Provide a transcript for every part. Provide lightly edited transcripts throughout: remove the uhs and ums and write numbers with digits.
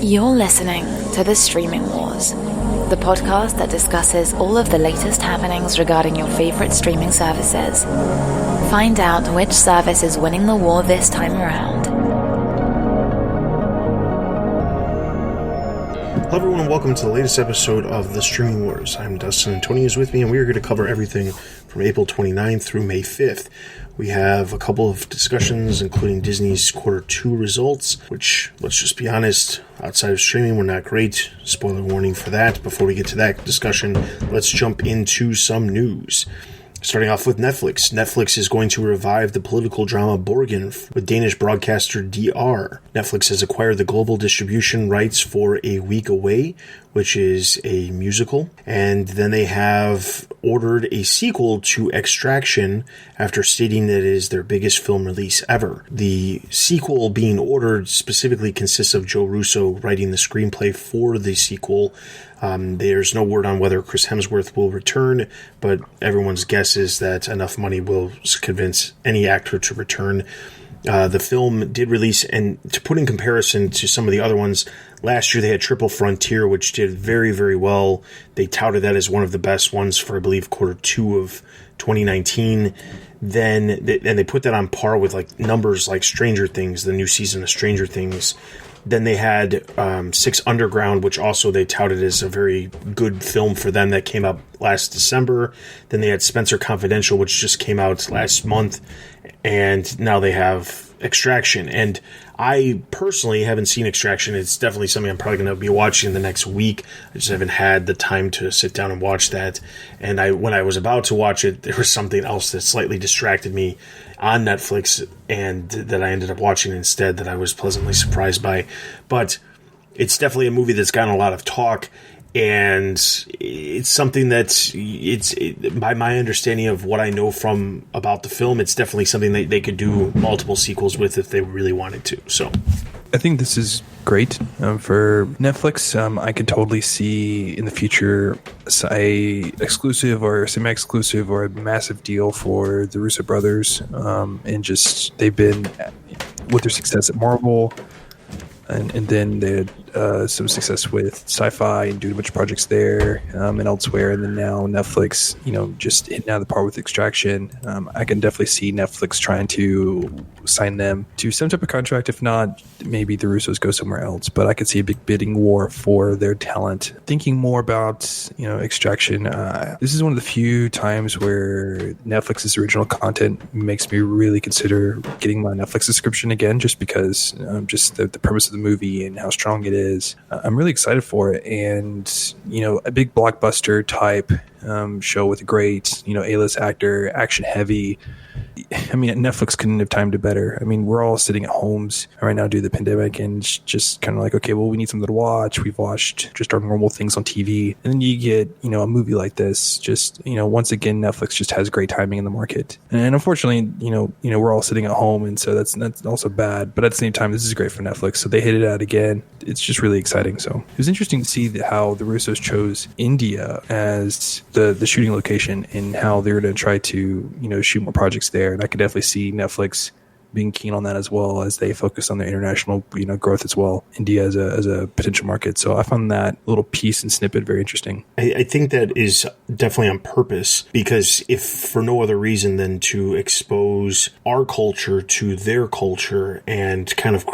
You're listening to The Streaming Wars, the podcast that discusses all of the latest happenings regarding your favorite streaming services. Find out which service is winning the war this time around. Hello everyone and welcome to the latest episode of The Streaming Wars. I'm Dustin and Tony is with me, and we are going to cover everything from April 29th through May 5th. We have a couple of discussions, including Disney's Q2 results, which, let's just be honest, outside of streaming were not great. Spoiler warning for that. Before we get to that discussion, let's jump into some news. Starting off with Netflix. Netflix is going to revive the political drama Borgen with Danish broadcaster DR. Netflix has acquired the global distribution rights for A Week Away, which is a musical. And then they have ordered a sequel to Extraction after stating that it is their biggest film release ever. The sequel being ordered specifically consists of Joe Russo writing the screenplay for the sequel. There's no word on whether Chris Hemsworth will return, but everyone's guess is that enough money will convince any actor to return. The film did release, and to put in comparison to some of the other ones, last year they had Triple Frontier, which did very, very well. They touted that as one of the best ones for, I believe, Q2 of 2019. Then they put that on par with like numbers like Stranger Things, the new season of Stranger Things. Then they had Six Underground, which also they touted as a very good film for them that came out last December. Then they had Spencer Confidential, which just came out last month. And now they have Extraction. And I personally haven't seen Extraction. It's definitely something I'm probably going to be watching the next week. I just haven't had the time to sit down and watch that. And when I was about to watch it, there was something else that slightly distracted me on Netflix and that I ended up watching instead that I was pleasantly surprised by. But it's definitely a movie that's gotten a lot of talk. And it's something that's, by my understanding of what I know about the film, it's definitely something that they could do multiple sequels with if they really wanted to. So I think this is great for Netflix. I could totally see in the future a exclusive or semi-exclusive or a massive deal for the Russo brothers. And just they've been, with their success at Marvel, and then they had some success with sci-fi and doing a bunch of projects there and elsewhere. And then now Netflix, just hitting out of the park with Extraction. I can definitely see Netflix trying to sign them to some type of contract. If not, maybe the Russos go somewhere else. But I could see a big bidding war for their talent. Thinking more about, Extraction, this is one of the few times where Netflix's original content makes me really consider getting my Netflix subscription again, just because just the premise of the movie and how strong it is. I'm really excited for it, and a big blockbuster type show with a great A-list actor, action heavy. I mean, Netflix couldn't have timed it better. I mean, we're all sitting at homes right now due to the pandemic and just kind of like, okay, well, we need something to watch. We've watched just our normal things on TV. And then you get, a movie like this. Just, once again, Netflix just has great timing in the market. And unfortunately, we're all sitting at home. And so that's also bad. But at the same time, this is great for Netflix. So they hit it out again. It's just really exciting. So it was interesting to see how the Russos chose India as the shooting location and how they're going to try to, shoot more projects there. And I could definitely see Netflix being keen on that as well as they focus on their international, growth as well. India as a potential market. So I found that little piece and snippet very interesting. I think that is definitely on purpose, because if for no other reason than to expose our culture to their culture and kind of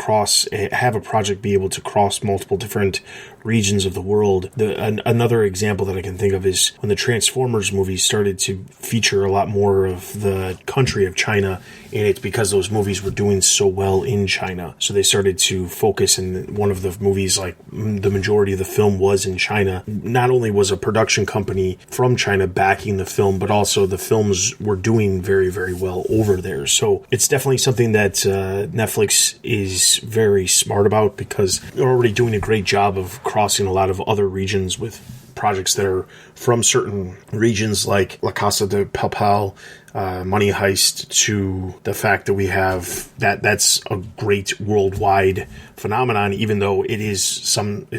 have a project be able to cross multiple different regions of the world. Another example that I can think of is when the Transformers movies started to feature a lot more of the country of China, and it's because those movies were doing so well in China. So they started to focus, in one of the movies, like the majority of the film was in China. Not only was a production company from China backing the film, but also the films were doing very, very well over there. So it's definitely something that Netflix is very smart about, because they're already doing a great job of crossing a lot of other regions with projects that are from certain regions, like La Casa de Papel, Money Heist, to the fact that we have that's a great worldwide phenomenon, even though it's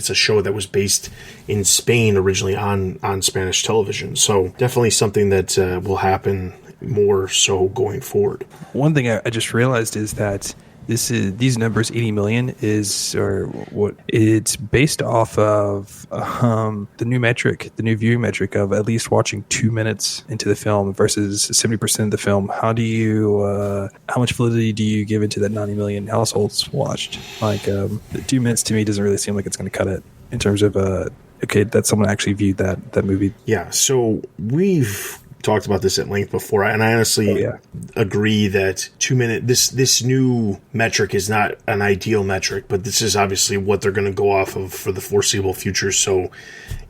a show that was based in Spain originally on Spanish television. So definitely something that will happen more so going forward. One thing I just realized is that these numbers, 80 million is, or what it's based off of, the new viewing metric of at least watching 2 minutes into the film versus 70% of the film. How much validity do you give into that 90 million households watched? Like, 2 minutes to me doesn't really seem like it's going to cut it in terms of, okay, that someone actually viewed that movie. Yeah. So we've talked about this at length before, and I honestly agree that 2 minute this new metric is not an ideal metric, but this is obviously what they're going to go off of for the foreseeable future. So,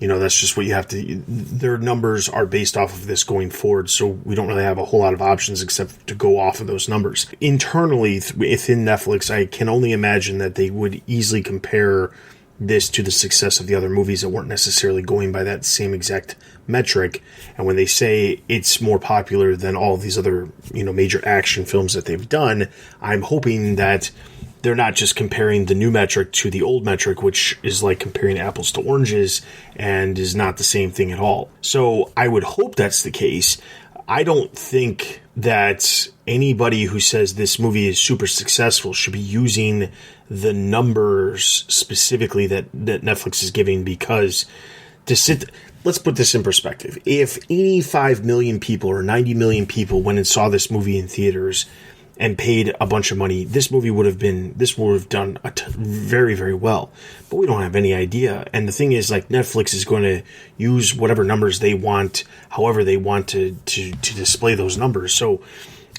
that's just what you have to. Their numbers are based off of this going forward, so we don't really have a whole lot of options except to go off of those numbers. Internally within Netflix, I can only imagine that they would easily compare this to the success of the other movies that weren't necessarily going by that same exact metric. And when they say it's more popular than all of these other, major action films that they've done, I'm hoping that they're not just comparing the new metric to the old metric, which is like comparing apples to oranges and is not the same thing at all. So I would hope that's the case. I don't think that anybody who says this movie is super successful should be using the numbers specifically that Netflix is giving, because let's put this in perspective. If 85 million people or 90 million people went and saw this movie in theaters and paid a bunch of money, this movie would have done very, very well. But we don't have any idea. And the thing is, like, Netflix is going to use whatever numbers they want, however they want to display those numbers. So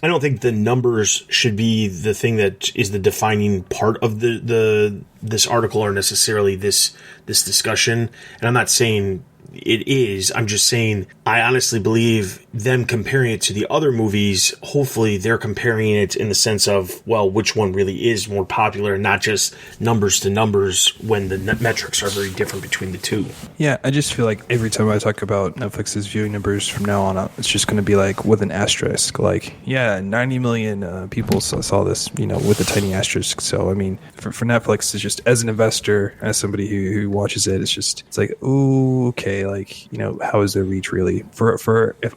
I don't think the numbers should be the thing that is the defining part of this article or necessarily this discussion. And I'm not saying it is. I'm just saying I honestly believe them comparing it to the other movies, hopefully they're comparing it in the sense of, well, which one really is more popular, and not just numbers to numbers when the metrics are very different between the two. Yeah, I just feel like every time I talk about Netflix's viewing numbers from now on out, it's just going to be like with an asterisk. Like, 90 million people saw this, with a tiny asterisk. So, I mean, for Netflix, it's just as an investor, as somebody who watches it, it's like, ooh, okay, like, how is their reach really? For if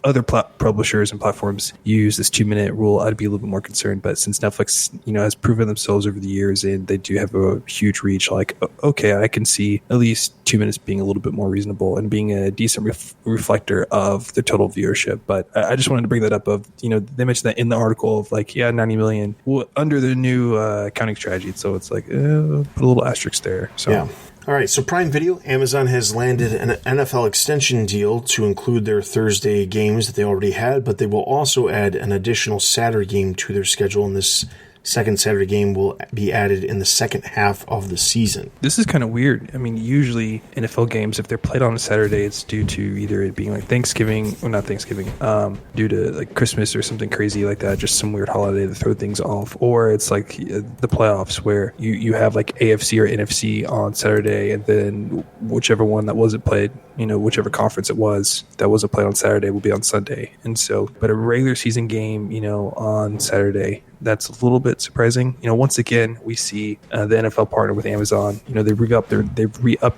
other publishers and platforms use this 2 minute rule, I'd be a little bit more concerned. But since Netflix, has proven themselves over the years and they do have a huge reach, like, okay, I can see at least 2 minutes being a little bit more reasonable and being a decent reflector of the total viewership. But I just wanted to bring that up of, they mentioned that in the article of like, 90 million under the new accounting strategy. So it's like, put a little asterisk there. So. Yeah. All right, so Prime Video, Amazon has landed an NFL extension deal to include their Thursday games that they already had, but they will also add an additional Saturday game to their schedule, and this second Saturday game will be added in the second half of the season. This is kind of weird. I mean, usually NFL games, if they're played on a Saturday, it's due to either it being like Thanksgiving, or not Thanksgiving, due to like Christmas or something crazy like that, just some weird holiday to throw things off. Or it's like the playoffs where you have like AFC or NFC on Saturday, and then whichever one that wasn't played, whichever conference it was that wasn't played on Saturday will be on Sunday. And so, but a regular season game, on Saturday, that's a little bit surprising. Once again, we see the NFL partner with Amazon. They've re-upped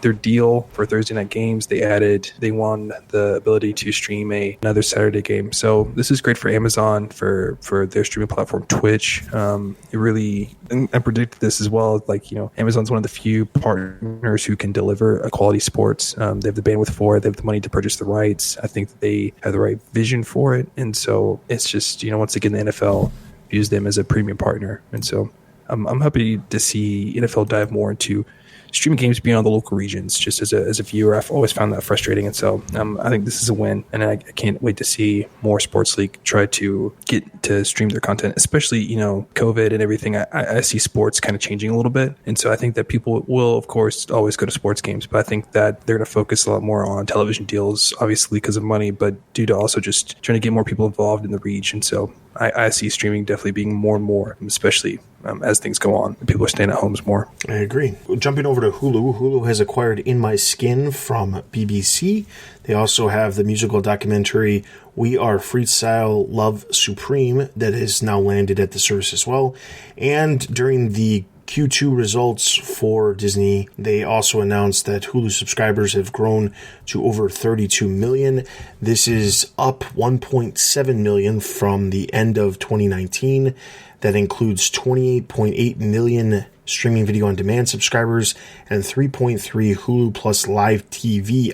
their deal for Thursday night games. They won the ability to stream another Saturday game. So this is great for Amazon for their streaming platform, Twitch. I predicted this as well. Like, Amazon's one of the few partners who can deliver a quality sports. They have the bandwidth for it. They have the money to purchase the rights. I think that they have the right vision for it. And so it's just, once again, the NFL views them as a premium partner. And so I'm happy to see NFL dive more into streaming games beyond the local regions. Just as a viewer, I've always found that frustrating. And so I think this is a win. And I can't wait to see more sports league try to get to stream their content, especially, COVID and everything. I see sports kind of changing a little bit. And so I think that people will, of course, always go to sports games. But I think that they're going to focus a lot more on television deals, obviously because of money, but due to also just trying to get more people involved in the reach. And so I see streaming definitely being more and more, especially as things go on and people are staying at homes more. I agree. Jumping over to Hulu, Hulu has acquired In My Skin from BBC. They also have the musical documentary We Are Freestyle Love Supreme that has now landed at the service as well. And during the Q2 results for Disney, they also announced that Hulu subscribers have grown to over 32 million. This is up 1.7 million from the end of 2019. That includes 28.8 million streaming video on demand subscribers and 3.3 Hulu plus live TV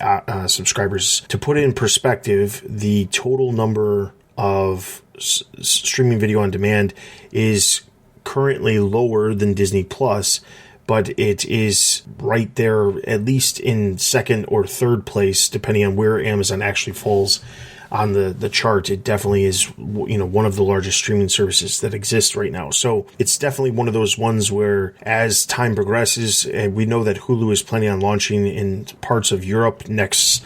subscribers. To put it in perspective, the total number of streaming video on demand is currently lower than Disney Plus, but it is right there, at least in second or third place, depending on where Amazon actually falls on the chart. It definitely is, one of the largest streaming services that exists right now. So it's definitely one of those ones where, as time progresses, and we know that Hulu is planning on launching in parts of Europe next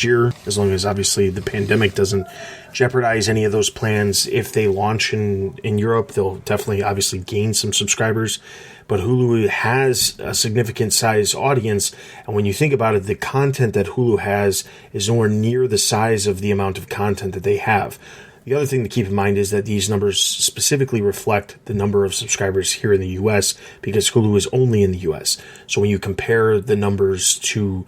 year, as long as obviously the pandemic doesn't jeopardize any of those plans. If they launch in Europe, they'll definitely obviously gain some subscribers. But Hulu has a significant size audience, and when you think about it, the content that Hulu has is nowhere near the size of the amount of content that they have. The other thing to keep in mind is that these numbers specifically reflect the number of subscribers here in the US, because Hulu is only in the US. So when you compare the numbers to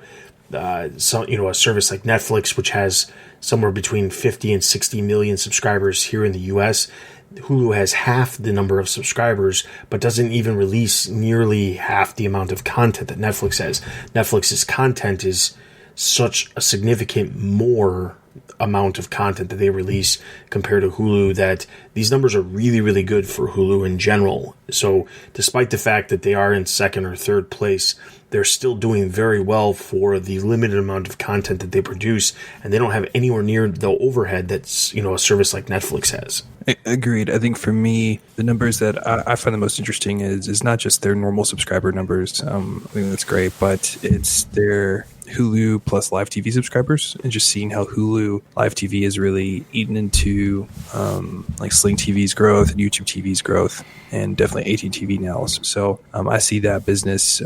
a service like Netflix, which has somewhere between 50 and 60 million subscribers here in the US, Hulu has half the number of subscribers, but doesn't even release nearly half the amount of content that Netflix has. Netflix's content is such a significant more amount of content that they release compared to Hulu, that these numbers are really, really good for Hulu in general. So despite the fact that they are in second or third place, they're still doing very well for the limited amount of content that they produce, and they don't have anywhere near the overhead that's, a service like Netflix has. Agreed. I think for me, the numbers that I find the most interesting is not just their normal subscriber numbers. I think that's great, but it's their Hulu plus live TV subscribers, and just seeing how Hulu live TV is really eaten into like Sling TV's growth and YouTube TV's growth, and definitely AT&TV now. So I see that business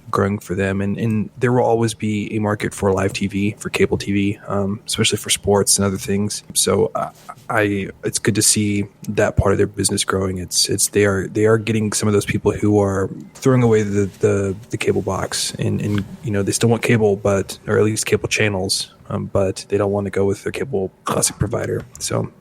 growing for them, and there will always be a market for live TV, for cable TV, especially for sports and other things. So it's good to see that part of their business growing. They are getting some of those people who are throwing away the cable box, and they still want cable, or at least cable channels, but they don't want to go with their cable classic provider. So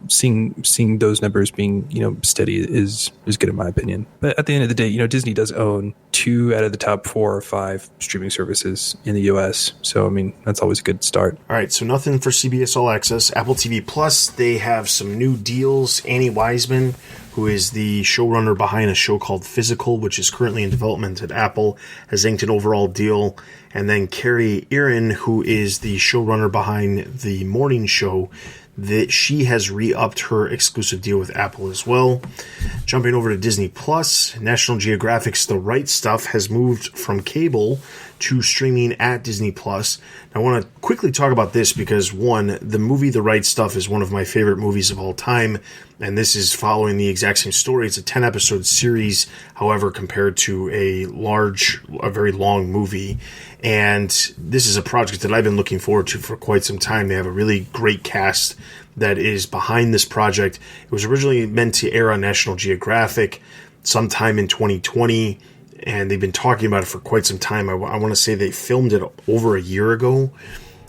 seeing those numbers being steady is good in my opinion. But at the end of the day, Disney does own 2 out of the top 4 or 5 streaming services in the US. So that's always a good start. All right, so nothing for CBS All Access. Apple TV Plus, they have some new deals. Annie Wiseman, who is the showrunner behind a show called Physical, which is currently in development at Apple, has inked an overall deal. And then Carrie Erin, who is the showrunner behind the morning show, that she has re-upped her exclusive deal with Apple as well. Jumping over to Disney Plus, National Geographic's The Right Stuff has moved from cable to streaming at Disney Plus. Now, I want to quickly talk about this because, one, the movie The Right Stuff is one of my favorite movies of all time, and this is following the exact same story. It's a 10-episode series, however, compared to a very long movie. And this is a project that I've been looking forward to for quite some time. They have a really great cast that is behind this project. It was originally meant to air on National Geographic sometime in 2020, and they've been talking about it for quite some time. I want to say they filmed it over a year ago.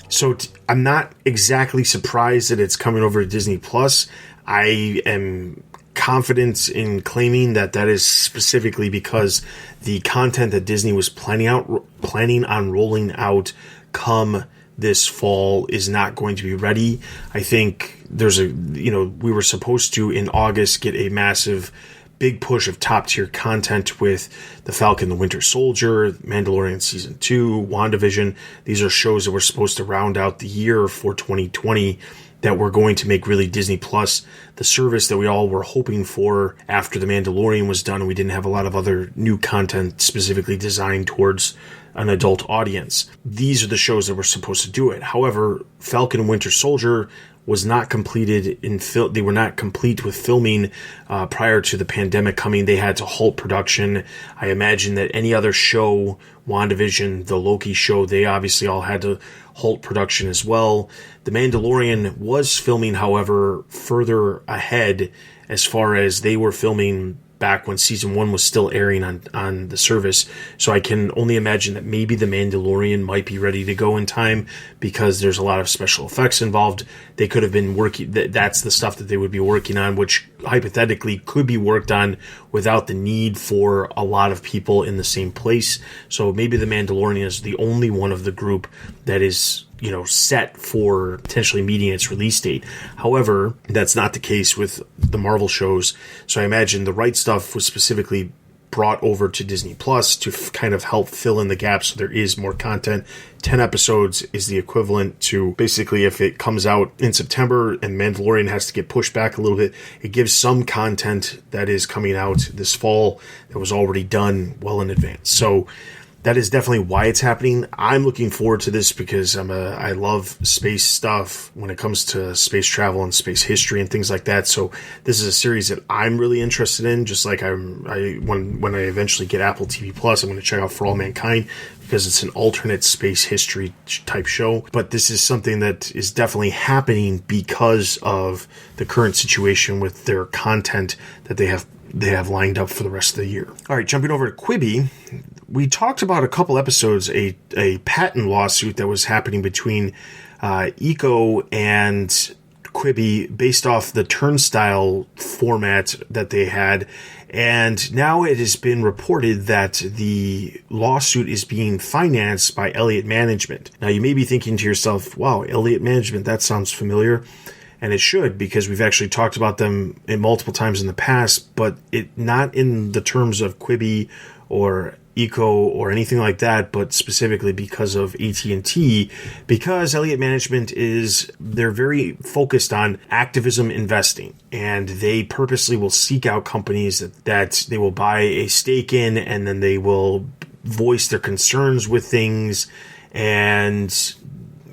So I'm not exactly surprised that it's coming over to Disney Plus. I am confident in claiming that is specifically because the content that Disney was planning on rolling out come this fall is not going to be ready. I think we were supposed to in August get a massive big push of top tier content with The Falcon, The Winter Soldier, Mandalorian Season 2, WandaVision. These are shows that were supposed to round out the year for 2020 that were going to make really Disney Plus the service that we all were hoping for after The Mandalorian was done and we didn't have a lot of other new content specifically designed towards an adult audience. These are the shows that were supposed to do it. However, Falcon and Winter Soldier was not completed they were not complete with filming prior to the pandemic coming. They had to halt production. I imagine that any other show, WandaVision, the Loki show, they obviously all had to halt production as well. The Mandalorian was filming, however, further ahead as far as they were filming back when season 1 was still airing on the service. So I can only imagine that maybe The Mandalorian might be ready to go in time because there's a lot of special effects involved. They could have been working, that's the stuff that they would be working on, which hypothetically could be worked on without the need for a lot of people in the same place. So maybe The Mandalorian is the only one of the group that is, set for potentially meeting its release date. However, that's not the case with the Marvel shows. So I imagine The Right Stuff was specifically brought over to Disney Plus to kind of help fill in the gaps so there is more content. 10 episodes is the equivalent to basically if it comes out in September and Mandalorian has to get pushed back a little bit, it gives some content that is coming out this fall that was already done well in advance. So that is definitely why it's happening. I'm looking forward to this because I love space stuff when it comes to space travel and space history and things like that. So this is a series that I'm really interested in. Just like when I eventually get Apple TV Plus, I'm going to check out For All Mankind because it's an alternate space history type show. But this is something that is definitely happening because of the current situation with their content that they have lined up for the rest of the year. All right, jumping over to Quibi. We talked about a couple episodes, a patent lawsuit that was happening between Eco and Quibi based off the turnstile format that they had. And now it has been reported that the lawsuit is being financed by Elliott Management. Now you may be thinking to yourself, wow, Elliott Management, that sounds familiar. And it should, because we've actually talked about them multiple times in the past, but not in the terms of Quibi or Eco or anything like that, but specifically because of AT&T, because Elliott Management they're very focused on activism investing, and they purposely will seek out companies that they will buy a stake in, and then they will voice their concerns with things and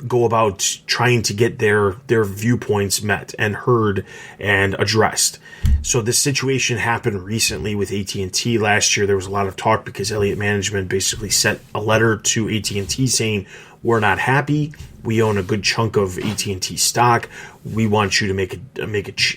go about trying to get their viewpoints met and heard and addressed. So this situation happened recently with AT&T. Last year there was a lot of talk because Elliott Management basically sent a letter to AT&T saying, we're not happy. We own a good chunk of AT&T stock. We want you to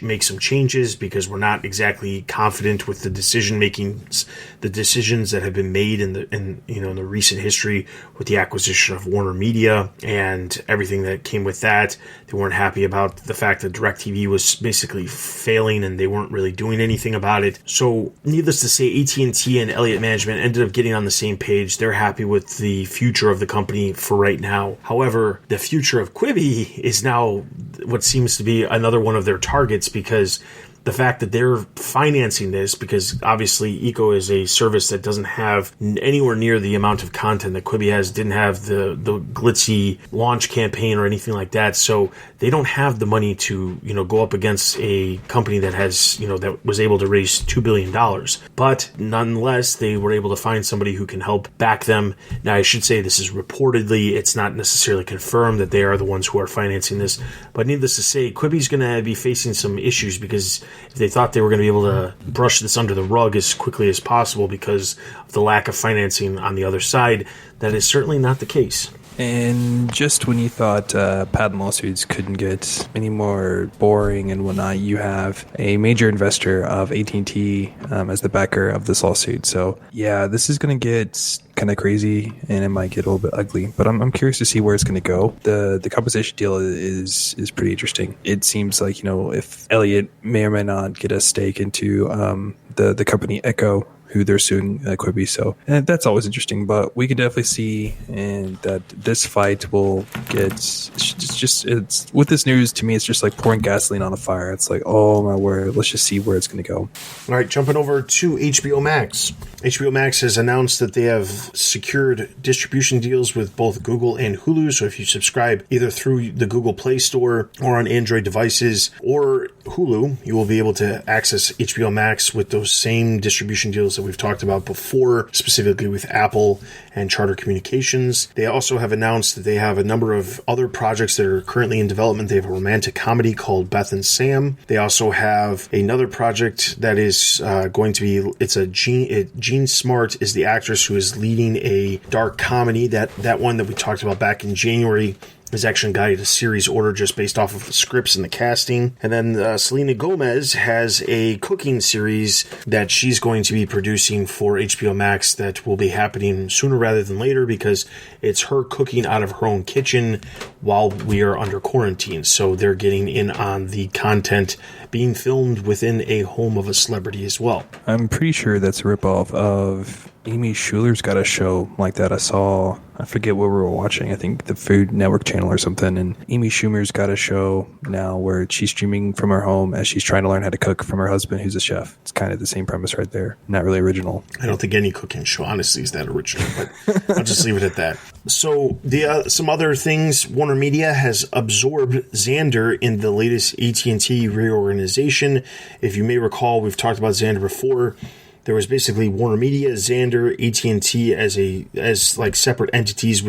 make some changes because we're not exactly confident with the the decisions that have been made in the recent history with the acquisition of Warner Media and everything that came with that. They weren't happy about the fact that DirecTV was basically failing and they weren't really doing anything about it. So needless to say, AT&T and Elliott Management ended up getting on the same page. They're happy with the future of the company for right now. However, the future of Quibi is now what seems to be another one of their targets, because the fact that they're financing this, because obviously Eco is a service that doesn't have anywhere near the amount of content that Quibi has, didn't have the glitzy launch campaign or anything like that. So they don't have the money to, go up against a company that has, that was able to raise $2 billion. But nonetheless, they were able to find somebody who can help back them. Now, I should say this is reportedly, it's not necessarily confirmed that they are the ones who are financing this. But needless to say, Quibi's going to be facing some issues because if they thought they were going to be able to brush this under the rug as quickly as possible because of the lack of financing on the other side, that is certainly not the case. And just when you thought patent lawsuits couldn't get any more boring and whatnot, you have a major investor of AT&T as the backer of this lawsuit. So yeah, this is going to get kind of crazy and it might get a little bit ugly, but I'm curious to see where it's going to go. The compensation deal is pretty interesting. It seems like, if Elliott may or may not get a stake into the company Echo, who they're suing Quibi. So that's always interesting, but we can definitely see that this fight will get it's with this news. To me, it's just like pouring gasoline on a fire. It's like, oh my word, let's just see where it's going to go. All right, jumping over to HBO Max. HBO Max has announced that they have secured distribution deals with both Google and Hulu. So if you subscribe either through the Google Play Store or on Android devices or Hulu, you will be able to access HBO Max with those same distribution deals that we've talked about before, specifically with Apple and Charter Communications. They also have announced that they have a number of other projects that are currently in development. They have a romantic comedy called Beth and Sam. They also have another project that is going to be, it's a Jean Smart is the actress who is leading a dark comedy. That one that we talked about back in January is actually guided a series order just based off of the scripts and the casting. And then Selena Gomez has a cooking series that she's going to be producing for HBO Max that will be happening sooner rather than later because it's her cooking out of her own kitchen while we are under quarantine. So they're getting in on the content being filmed within a home of a celebrity as well. I'm pretty sure that's a ripoff of Amy Schumer's got a show like that. I forget what we were watching. I think the Food Network channel or something. And Amy Schumer's got a show now where she's streaming from her home as she's trying to learn how to cook from her husband, who's a chef. It's kind of the same premise right there. Not really original. I don't think any cooking show, honestly, is that original, but I'll just leave it at that. So some other things, Warner Media has absorbed Xandr in the latest AT&T reorganization. If you may recall, we've talked about Xandr before. There was basically Warner Media, Xandr, AT&T as like separate entities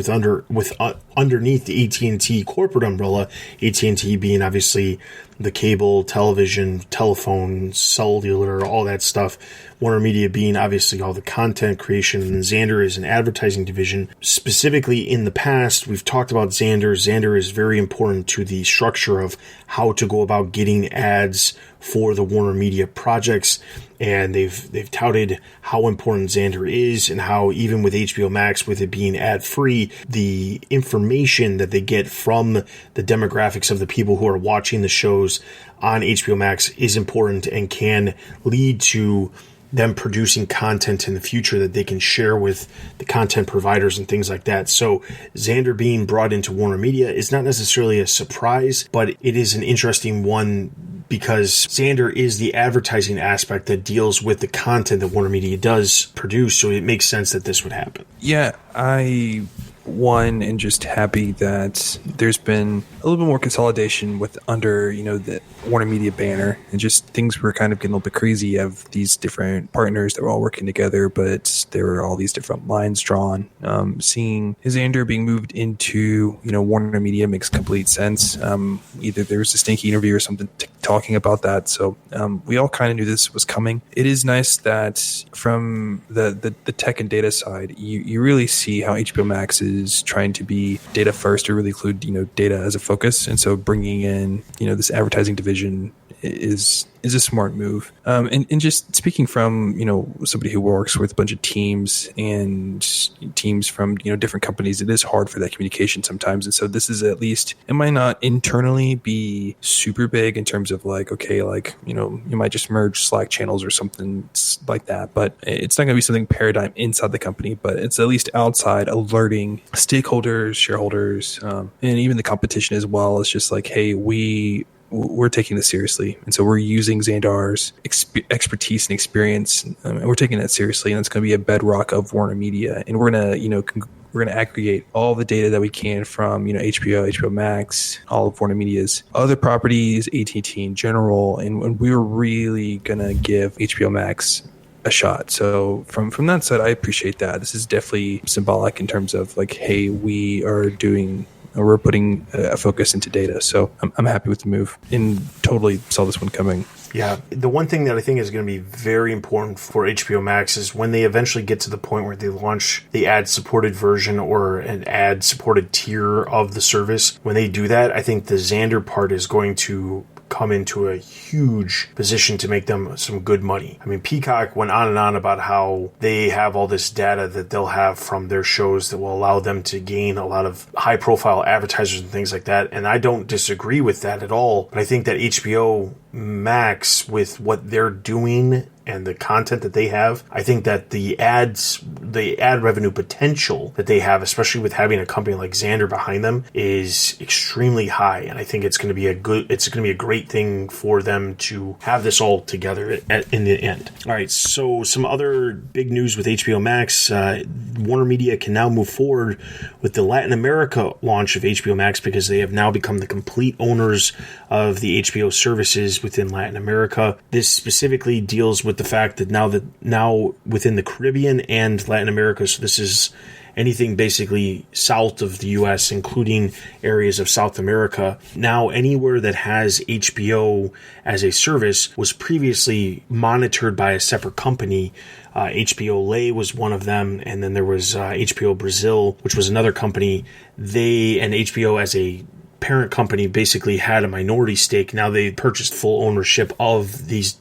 underneath the AT&T corporate umbrella. AT&T being obviously the cable, television, telephone, cellular, all that stuff. Warner Media being obviously all the content creation, and Xandr is an advertising division. Specifically in the past, we've talked about Xandr. Xandr is very important to the structure of how to go about getting ads for the Warner Media projects, and they've touted how important Xandr is and how even with HBO Max, with it being ad-free, the information that they get from the demographics of the people who are watching the shows on HBO Max is important and can lead to them producing content in the future that they can share with the content providers and things like that. So Xandr being brought into Warner Media is not necessarily a surprise, but it is an interesting one because Xandr is the advertising aspect that deals with the content that Warner Media does produce. So it makes sense that this would happen. Yeah, and just happy that there's been a little bit more consolidation with under, the Warner Media banner, and just things were kind of getting a little bit crazy of these different partners that were all working together, but there were all these different lines drawn. Seeing Xandr being moved into, Warner Media makes complete sense. Either there was a stinky interview or something talking about that. So we all kind of knew this was coming. It is nice that from the tech and data side, you really see how HBO Max is trying to be data first, or really include data as a focus, and so bringing in this advertising division is a smart move. And just speaking from somebody who works with a bunch of teams and teams from different companies, it is hard for that communication sometimes. And so this is, at least, it might not internally be super big in terms of you might just merge Slack channels or something like that, but it's not going to be something paradigm inside the company, but it's at least outside alerting stakeholders, shareholders, and even the competition as well. It's just like, hey, we're taking this seriously, and so we're using Xandr's expertise and experience, and we're taking that seriously, and it's going to be a bedrock of Warner Media, and we're going to aggregate all the data that we can from HBO Max, all of Warner Media's other properties, AT&T in general, and we're really going to give HBO Max a shot. So from that side, I appreciate that. This is definitely symbolic in terms of hey, we're putting a focus into data. So I'm happy with the move and totally saw this one coming. Yeah. The one thing that I think is going to be very important for HBO Max is when they eventually get to the point where they launch the ad-supported version or an ad-supported tier of the service. When they do that, I think the Xandr part is going to come into a huge position to make them some good money. I mean, Peacock went on and on about how they have all this data that they'll have from their shows that will allow them to gain a lot of high-profile advertisers and things like that, and I don't disagree with that at all, but I think that HBO Max, with what they're doing and the content that they have, I think that the ad revenue potential that they have, especially with having a company like Xandr behind them, is extremely high. And I think it's going to be a great thing for them to have this all together in the end. All right. So some other big news with HBO Max, Warner Media can now move forward with the Latin America launch of HBO Max because they have now become the complete owners of the HBO services within Latin America. This specifically deals with the fact that now within the Caribbean and Latin America, so this is anything basically south of the U.S., including areas of South America. Now, anywhere that has HBO as a service was previously monitored by a separate company. HBO Lay was one of them, and then there was HBO Brazil, which was another company. They and HBO as a parent company basically had a minority stake. Now they purchased full ownership of these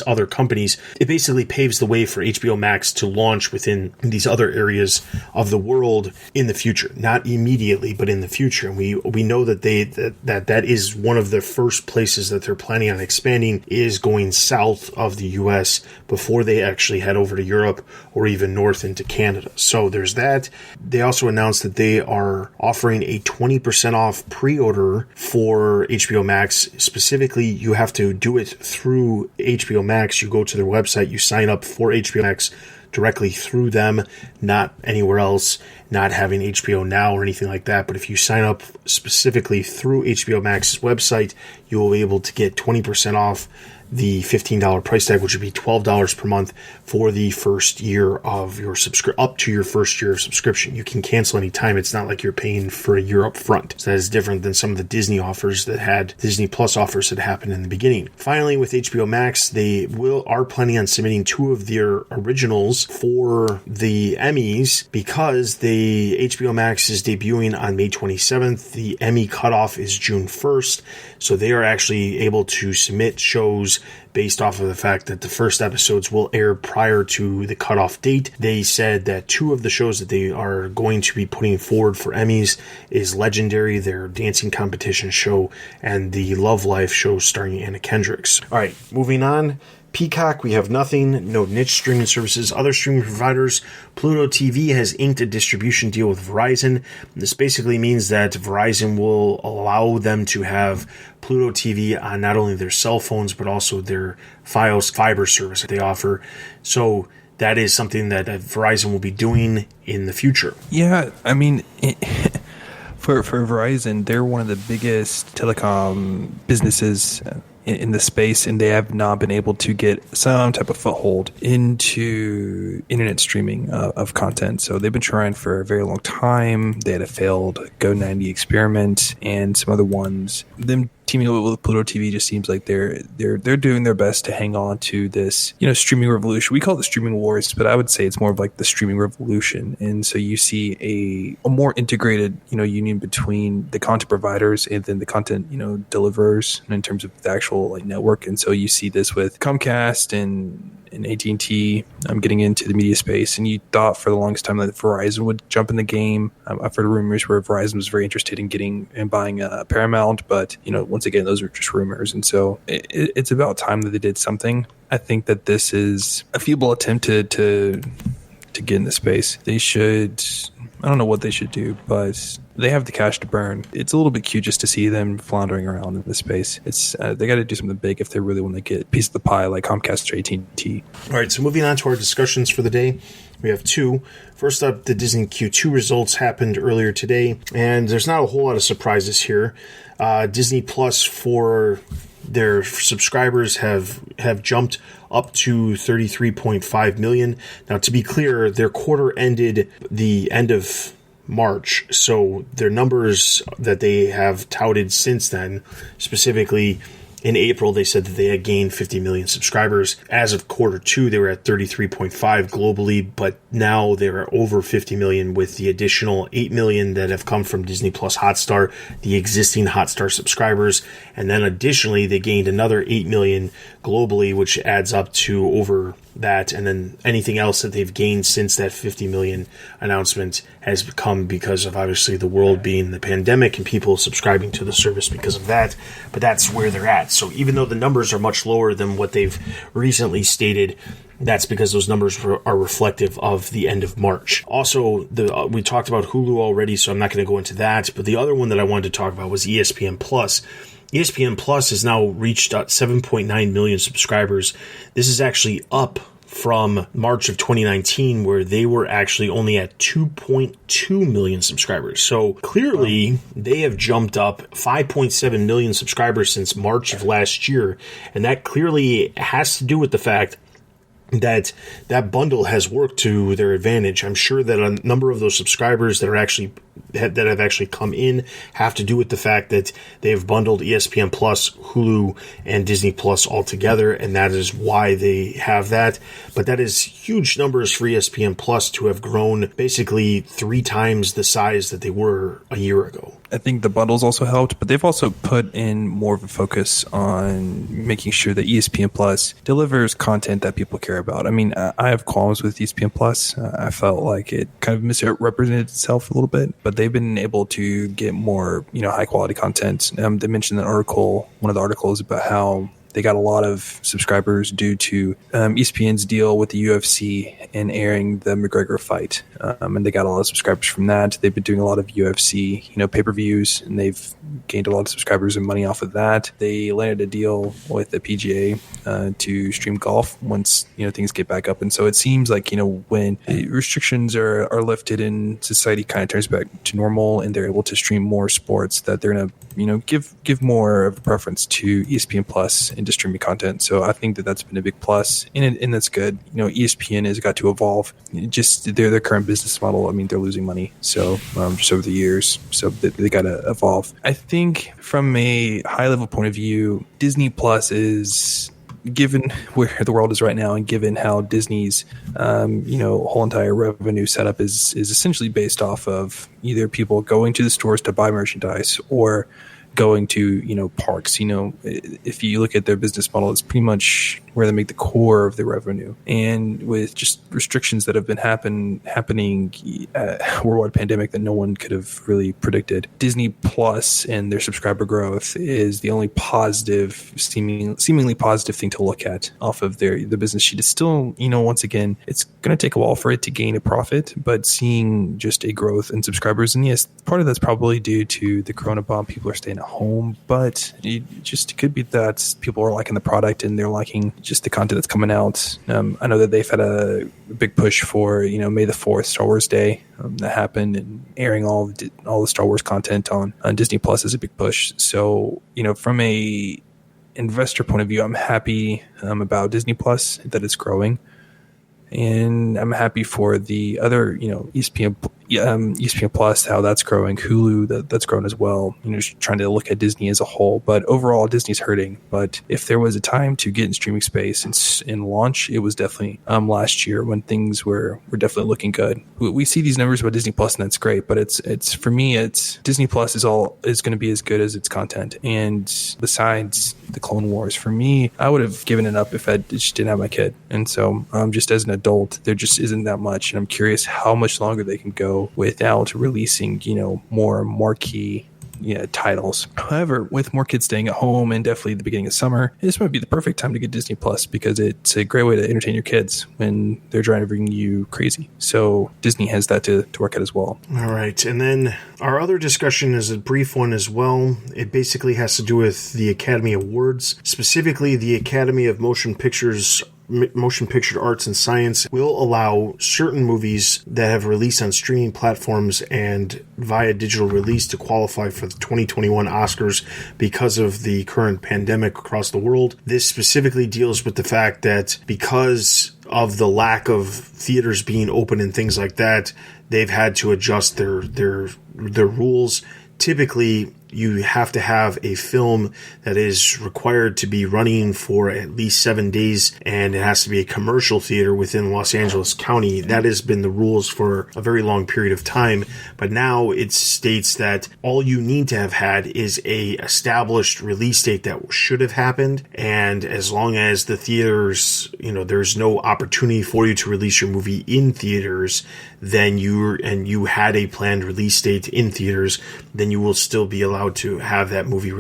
other companies. It basically paves the way for HBO Max to launch within these other areas of the world in the future. Not immediately, but in the future. And we know that that is one of the first places that they're planning on expanding, is going south of the US before they actually head over to Europe or even north into Canada. So there's that. They also announced that they are offering a 20% off pre-order for HBO Max. Specifically, you have to do it through HBO Max. You go to their website, you sign up for HBO Max directly through them, not anywhere else, not having HBO Now or anything like that. But if you sign up specifically through HBO Max's website, you will be able to get 20% off the $15 price tag, which would be $12 per month for the first year of your up to your first year of subscription. You can cancel anytime. It's not like you're paying for a year up front. So that is different than some of the Disney offers that had Disney Plus offers that happened in the beginning. Finally, with HBO Max, they are planning on submitting 2 of their originals for the Emmys because the HBO Max is debuting on May 27th. The Emmy cutoff is June 1st. So they are actually able to submit shows based off of the fact that the first episodes will air prior to the cutoff date. They said that 2 of the shows that they are going to be putting forward for Emmys is Legendary, their dancing competition show, and the Love Life show starring Anna Kendricks. All right, moving on. Peacock, we have nothing, no niche streaming services. Other streaming providers, Pluto TV has inked a distribution deal with Verizon. This basically means that Verizon will allow them to have Pluto TV on not only their cell phones, but also their Fios fiber service that they offer. So that is something that Verizon will be doing in the future. Yeah, I mean, for Verizon, they're one of the biggest telecom businesses in the space, and they have not been able to get some type of foothold into internet streaming of content. So they've been trying for a very long time. They had a failed Go90 experiment and some other ones. Them teaming up with Pluto TV just seems like they're doing their best to hang on to this, streaming revolution. We call it the streaming wars, but I would say it's more of like the streaming revolution. And so you see a more integrated, union between the content providers and then the content, deliverers in terms of the actual network. And so you see this with Comcast and AT&T getting into the media space, and you thought for the longest time that Verizon would jump in the game. I've heard rumors where Verizon was very interested in getting and buying Paramount, but once again, those are just rumors, and so it's about time that they did something. I think that this is a feeble attempt to get in the space. They should. I don't know what they should do, but they have the cash to burn. It's a little bit cute just to see them floundering around in the space. It's they got to do something big if they really want to get a piece of the pie like Comcast or AT&T. All right, so moving on to our discussions for the day. We have 2. First up, the Disney Q2 results happened earlier today, and there's not a whole lot of surprises here. Disney Plus for their subscribers have jumped up to 33.5 million. Now, to be clear, their quarter ended the end of March, so their numbers that they have touted since then, specifically in April, they said that they had gained 50 million subscribers. As of quarter 2, they were at 33.5 globally, but now they're over 50 million with the additional 8 million that have come from Disney Plus Hotstar, the existing Hotstar subscribers. And then additionally, they gained another 8 million globally, which adds up to over that. And then anything else that they've gained since that 50 million announcement has come because of obviously the world being the pandemic and people subscribing to the service because of that. But that's where they're at. So even though the numbers are much lower than what they've recently stated, that's because those numbers are reflective of the end of March. Also, we talked about Hulu already, so I'm not going to go into that. But the other one that I wanted to talk about was ESPN Plus. ESPN Plus has now reached 7.9 million subscribers. This is actually up from March of 2019, where they were actually only at 2.2 million subscribers. So clearly, they have jumped up 5.7 million subscribers since March of last year. And that clearly has to do with the fact that bundle has worked to their advantage. I'm sure that a number of those subscribers that have actually come in have to do with the fact that they've bundled ESPN Plus, Hulu, and Disney Plus all together, and that is why they have that. But that is huge numbers for ESPN Plus to have grown basically 3 times the size that they were a year ago. I think the bundles also helped, but they've also put in more of a focus on making sure that ESPN Plus delivers content that people care about. I mean, I have qualms with ESPN Plus. I felt like it kind of misrepresented itself a little bit, but they've been able to get more, high quality content. They mentioned one of the articles about how they got a lot of subscribers due to ESPN's deal with the UFC and airing the McGregor fight. And they got a lot of subscribers from that. They've been doing a lot of UFC, pay-per-views, and they've gained a lot of subscribers and money off of that. They landed a deal with the PGA to stream golf once, things get back up. And so it seems like, when restrictions are lifted and society kind of turns back to normal and they're able to stream more sports, that they're going to, give more of a preference to ESPN Plus into streaming content. So I think that that's been a big plus, and that's good. ESPN has got to evolve. Just their current business model. I mean, they're losing money. So just over the years, so they got to evolve. I think from a high level point of view, Disney Plus is, given where the world is right now and given how Disney's whole entire revenue setup is essentially based off of either people going to the stores to buy merchandise or going to parks. If you look at their business model, it's pretty much where they make the core of the revenue. And with just restrictions that have been happening, worldwide pandemic that no one could have really predicted, Disney Plus and their subscriber growth is the only positive, seemingly positive thing to look at off of the business sheet. It's still, once again, it's going to take a while for it to gain a profit, but seeing just a growth in subscribers, and yes, part of that's probably due to the Corona bomb. People are staying at home, but it could be that people are liking the product and they're liking just the content that's coming out. I know that they've had a big push for May the 4th, Star Wars Day, that happened, and airing all the Star Wars content on Disney Plus is a big push. So from a investor point of view, I'm happy about Disney Plus, that it's growing. And I'm happy for the other, ESPN Plus, how that's growing. Hulu, that's grown as well. Just trying to look at Disney as a whole. But overall, Disney's hurting. But if there was a time to get in streaming space and launch, it was definitely last year when things were definitely looking good. We see these numbers about Disney Plus, and that's great. But it's for me, it's Disney Plus is going to be as good as its content. And besides the Clone Wars, for me, I would have given it up if I just didn't have my kid. And so just as an adult, there just isn't that much. And I'm curious how much longer they can go without releasing, more marquee titles. However, with more kids staying at home and definitely the beginning of summer, this might be the perfect time to get Disney Plus, because it's a great way to entertain your kids when they're driving you crazy. So Disney has that to work at as well. All right. And then our other discussion is a brief one as well. It basically has to do with the Academy Awards, specifically the Academy of Motion Picture Arts and Science will allow certain movies that have released on streaming platforms and via digital release to qualify for the 2021 Oscars because of the current pandemic across the world. This specifically deals with the fact that because of the lack of theaters being open and things like that, they've had to adjust their rules. Typically, you have to have a film that is required to be running for at least 7 days, and it has to be a commercial theater within Los Angeles County. That has been the rules for a very long period of time, but now it states that all you need to have had is a established release date that should have happened, and as long as the theaters, there's no opportunity for you to release your movie in theaters, then you had a planned release date in theaters, then you will still be allowed to have that movie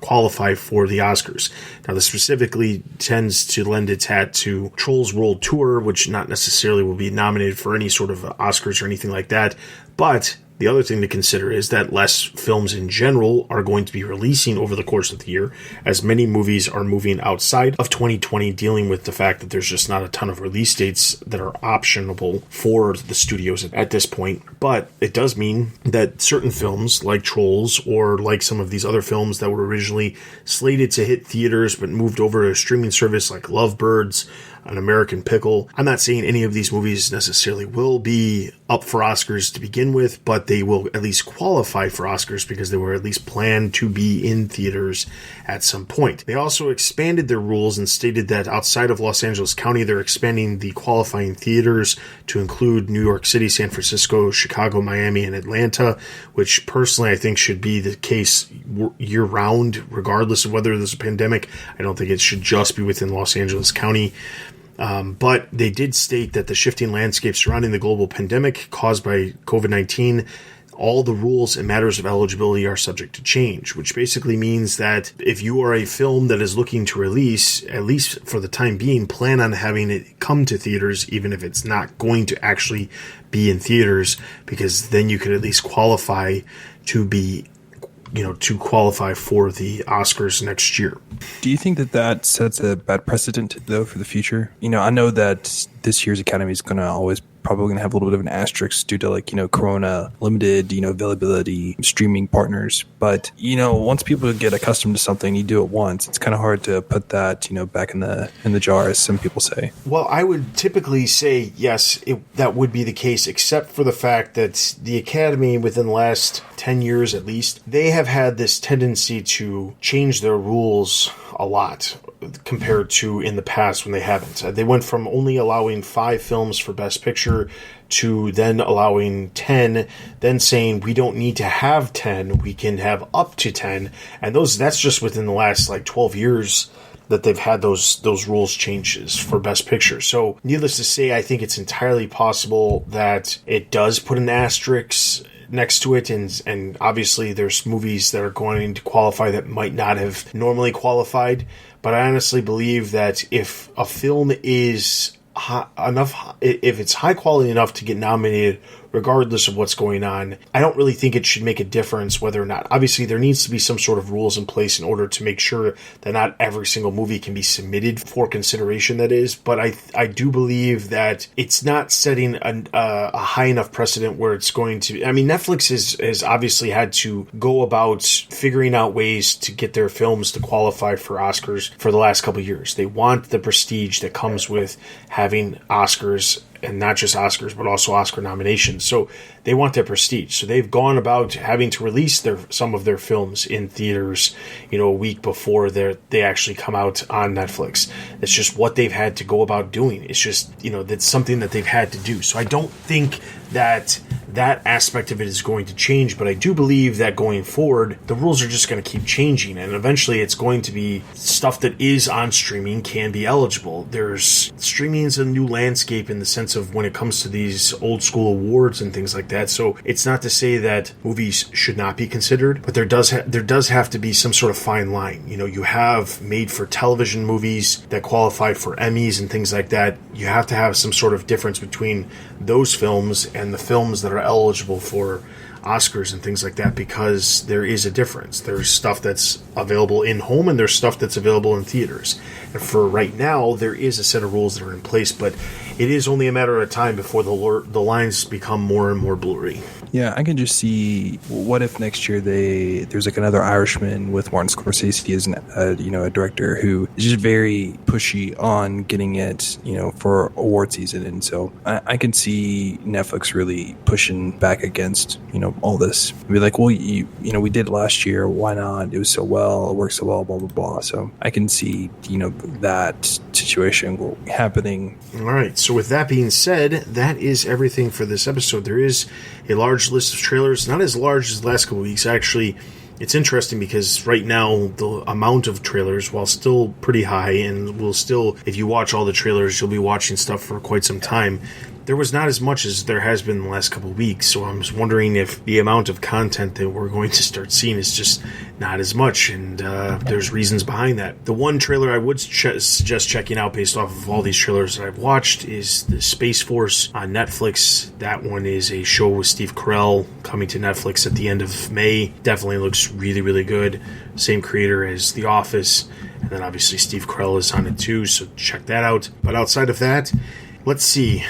qualify for the Oscars. Now, this specifically tends to lend its hat to Trolls World Tour, which not necessarily will be nominated for any sort of Oscars or anything like that, but the other thing to consider is that less films in general are going to be releasing over the course of the year, as many movies are moving outside of 2020, dealing with the fact that there's just not a ton of release dates that are optionable for the studios at this point. But it does mean that certain films like Trolls, or like some of these other films that were originally slated to hit theaters but moved over to a streaming service like Lovebirds, an American Pickle. I'm not saying any of these movies necessarily will be up for Oscars to begin with, but they will at least qualify for Oscars because they were at least planned to be in theaters at some point. They also expanded their rules and stated that outside of Los Angeles County, they're expanding the qualifying theaters to include New York City, San Francisco, Chicago, Miami, and Atlanta, which personally I think should be the case year-round, regardless of whether there's a pandemic. I don't think it should just be within Los Angeles County. But they did state that the shifting landscape surrounding the global pandemic caused by COVID-19, all the rules and matters of eligibility are subject to change, which basically means that if you are a film that is looking to release, at least for the time being, plan on having it come to theaters, even if it's not going to actually be in theaters, because then you could at least qualify to be, to qualify for the Oscars next year. Do you think that sets a bad precedent, though, for the future? I know that this year's Academy is going to always probably going to have a little bit of an asterisk due to Corona limited, availability, streaming partners. But, once people get accustomed to something, you do it once. It's kind of hard to put that, back in the jar, as some people say. Well, I would typically say, yes, that would be the case, except for the fact that the Academy, within the last 10 years at least, they have had this tendency to change their rules a lot compared to in the past when they haven't. They went from only allowing 5 films for Best Picture to then allowing 10, then saying we don't need to have 10, we can have up to 10. And that's just within the last 12 years that they've had those rules changes for Best Picture. So needless to say, I think it's entirely possible that it does put an asterisk next to it, and obviously there's movies that are going to qualify that might not have normally qualified. But I honestly believe that if a film is if it's high quality enough to get nominated regardless of what's going on, I don't really think it should make a difference whether or not. Obviously, there needs to be some sort of rules in place in order to make sure that not every single movie can be submitted for consideration, that is. But I do believe that it's not setting a high enough precedent where it's going to... I mean, Netflix has obviously had to go about figuring out ways to get their films to qualify for Oscars for the last couple of years. They want the prestige that comes with having Oscars, and not just Oscars, but also Oscar nominations. So they want that prestige. So they've gone about having to release some of their films in theaters, a week before they actually come out on Netflix. It's just what they've had to go about doing. It's just, that's something that they've had to do. So I don't think that aspect of it is going to change, but I do believe that going forward, the rules are just going to keep changing, and eventually it's going to be stuff that is on streaming can be eligible. Streaming is a new landscape in the sense of when it comes to these old school awards and things like that. So it's not to say that movies should not be considered, but there does have to be some sort of fine line. You have made for television movies that qualify for Emmys and things like that. You have to have some sort of difference between those films and the films that are eligible for Oscars and things like that, because there is a difference. There's stuff that's available in home and there's stuff that's available in theaters. And for right now, there is a set of rules that are in place, but it is only a matter of time before the lines become more and more blurry. Yeah, I can just see, what if next year there's another Irishman with Martin Scorsese as a director who is just very pushy on getting it, for award season. And so I can see Netflix really pushing back against, all this. Be like, well, we did it last year. Why not? It was so well. It worked so well, blah, blah, blah. So I can see, that situation happening. All right. So with that being said, that is everything for this episode. There is a large list of trailers, not as large as the last couple of weeks. Actually, it's interesting because right now the amount of trailers, while still pretty high, and if you watch all the trailers, you'll be watching stuff for quite some time. There was not as much as there has been in the last couple of weeks, so I'm just wondering if the amount of content that we're going to start seeing is just not as much, and there's reasons behind that. The one trailer I would suggest checking out based off of all these trailers that I've watched is the Space Force on Netflix. That one is a show with Steve Carell coming to Netflix at the end of May. Definitely looks really, really good. Same creator as The Office, and then obviously Steve Carell is on it too, so check that out. But outside of that, let's see.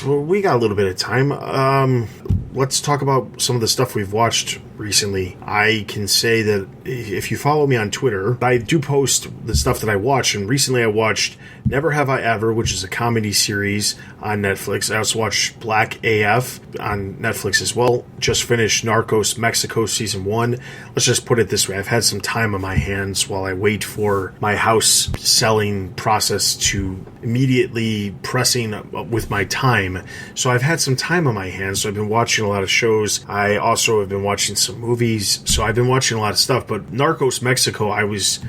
We got a little bit of time. Let's talk about some of the stuff we've watched recently. I can say that if you follow me on Twitter, I do post the stuff that I watch, and recently I watched Never Have I Ever, which is a comedy series on Netflix. I also watched Black AF on Netflix as well. Just finished Narcos Mexico Season 1. Let's just put it this way. I've had some time on my hands while I wait for my house selling process to immediately pressing with my time. So I've had some time on my hands, so I've been watching a lot of shows. I also have been watching some movies, so I've been watching a lot of stuff. But Narcos Mexico, I was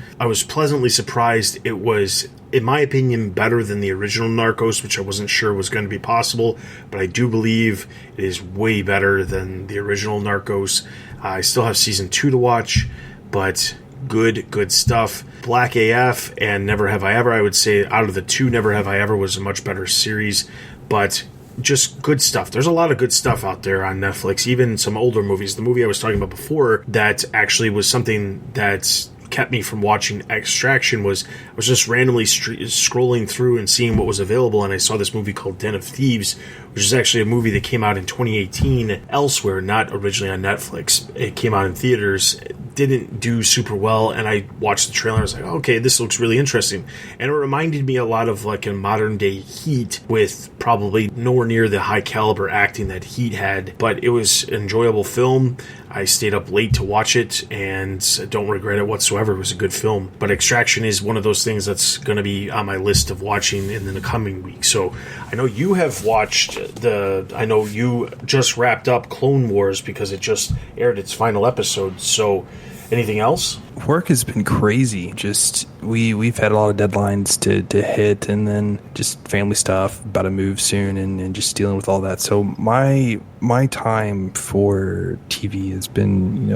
pleasantly surprised. It was, in my opinion, better than the original Narcos, which I wasn't sure was going to be possible, but I do believe it is way better than the original Narcos. I still have season 2 to watch, but good stuff. Black AF and Never Have I Ever, I would say out of the two, Never Have I Ever was a much better series, but just good stuff. There's a lot of good stuff out there on Netflix, even some older movies. The movie I was talking about before that actually was something that kept me from watching Extraction was I was just randomly scrolling through and seeing what was available, and I saw this movie called Den of Thieves, which is actually a movie that came out in 2018 elsewhere, not originally on Netflix. It came out in theaters. It didn't do super well, and I watched the trailer and I was like, okay, this looks really interesting. And it reminded me a lot of like a modern day Heat, with probably nowhere near the high caliber acting that Heat had, but it was an enjoyable film. I stayed up late to watch it and don't regret it whatsoever. It was a good film. But Extraction is one of those things that's going to be on my list of watching in the coming week. So I know you have watched I know you just wrapped up Clone Wars because it just aired its final episode. So anything else? Work has been crazy. Just we've had a lot of deadlines to hit, and then just family stuff, about to move soon, and just dealing with all that. So my time for TV has been,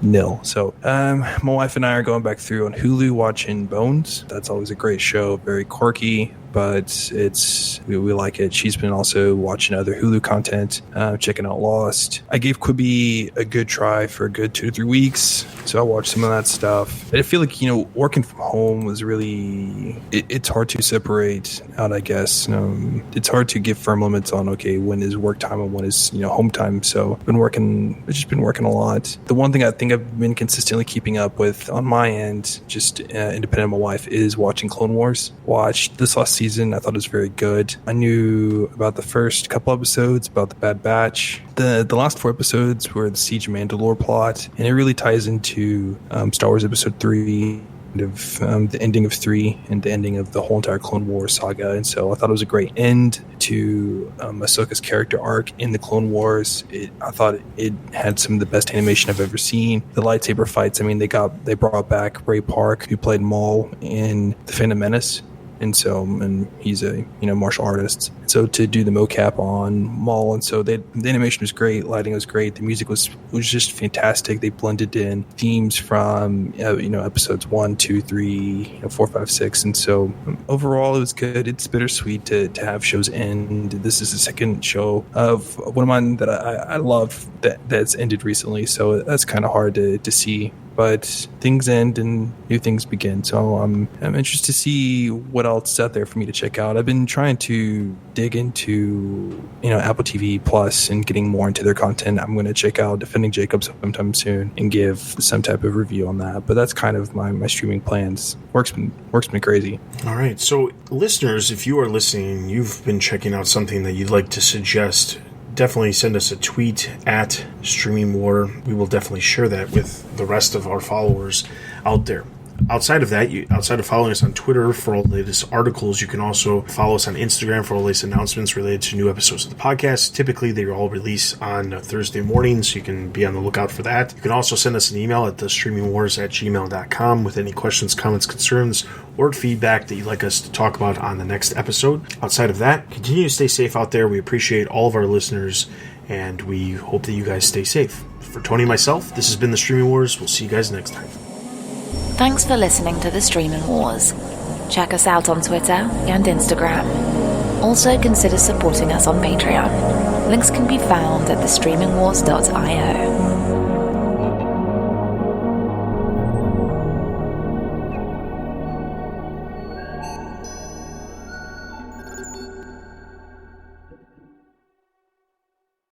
nil. So my wife and I are going back through on Hulu watching Bones. That's always a great show, very quirky, but we like it. She's been also watching other Hulu content, checking out Lost. I gave Quibi a good try for a good 2 to 3 weeks, so I watched some of that stuff. But I feel like, working from home was really, it's hard to separate out, I guess. It's hard to give firm limits on, okay, when is work time and when is, home time. So I've just been working a lot. The one thing I think I've been consistently keeping up with on my end, just independent of my wife, is watching Clone Wars. Watched this last season. I thought it was very good. I knew about the first couple episodes about the Bad Batch. The last 4 episodes were the Siege of Mandalore plot, and it really ties into Star Wars Episode 3, of the ending of 3 and the ending of the whole entire Clone Wars saga. And so I thought it was a great end to Ahsoka's character arc in the Clone Wars. I thought it had some of the best animation I've ever seen. The lightsaber fights, they brought back Ray Park, who played Maul in The Phantom Menace. And he's a martial artist. So to do the mocap on Maul, and so the animation was great, lighting was great, the music was just fantastic. They blended in themes from episodes 1, 2, 3, 4, 5, 6, and so overall it was good. It's bittersweet to have shows end. This is the second show of one of mine that I love that's ended recently, so that's kind of hard to see. But things end and new things begin. So I'm interested to see what else is out there for me to check out. I've been trying to dig into, Apple TV Plus and getting more into their content. I'm going to check out Defending Jacob sometime soon and give some type of review on that. But that's kind of my streaming plans. Work's been crazy. All right. So listeners, if you are listening, you've been checking out something that you'd like to suggest, definitely send us a tweet at Streaming War. We will definitely share that with the rest of our followers out there. Outside of that, outside of following us on Twitter for all the latest articles, you can also follow us on Instagram for all the latest announcements related to new episodes of the podcast. Typically, they all release on Thursday mornings, so you can be on the lookout for that. You can also send us an email at thestreamingwars@gmail.com with any questions, comments, concerns, or feedback that you'd like us to talk about on the next episode. Outside of that, continue to stay safe out there. We appreciate all of our listeners, and we hope that you guys stay safe. For Tony and myself, this has been The Streaming Wars. We'll see you guys next time. Thanks for listening to The Streaming Wars. Check us out on Twitter and Instagram. Also consider supporting us on Patreon. Links can be found at thestreamingwars.io.